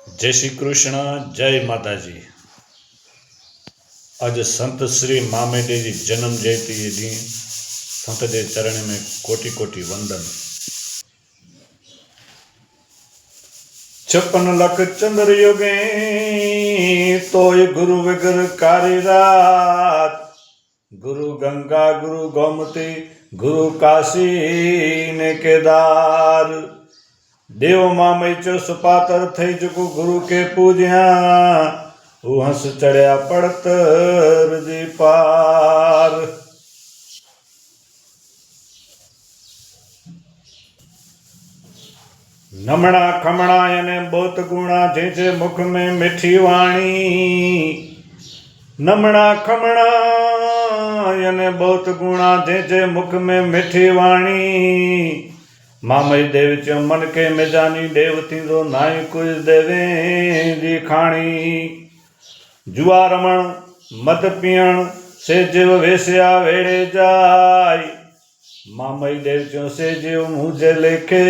जय श्री कृष्ण। जय माताजी। आज संत श्री मामेडे जी जन्म जयंती जे ॾींहुं संत जे चरण में कोटि कोटि वंदन। 56 लख चंद्र युगे तोय गुरु विग्र कारी रात। गुरु गंगा गुरु गोमती गुरु काशी ने केदार। देव मामई चो सुपातर थई जको गुरु के पूज्या। हंस चढ़िया पड़तर जी पार। नमणा खमणा याने बहुत गुणा जे मुख में मिठी वाणी। नमणा खमणा याने बहुत गुणा जे मुख में मिठी वाणी। मामई देव चो मन के मिजानी देव थींदो नाई कुछ देवे जी खाणी। जुआ रमण मद पीअण से जीव वेस्या वेड़े जाय। मामई देव चो से जीव मुझे लेखे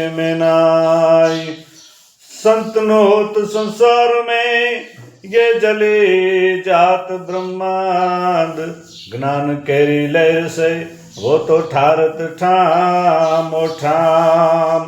में नाय। संत नो होत संसार में ये जले जात ब्रह्मांड। ज्ञान केरी लहर से वो तो ठारत ठाम ठाम।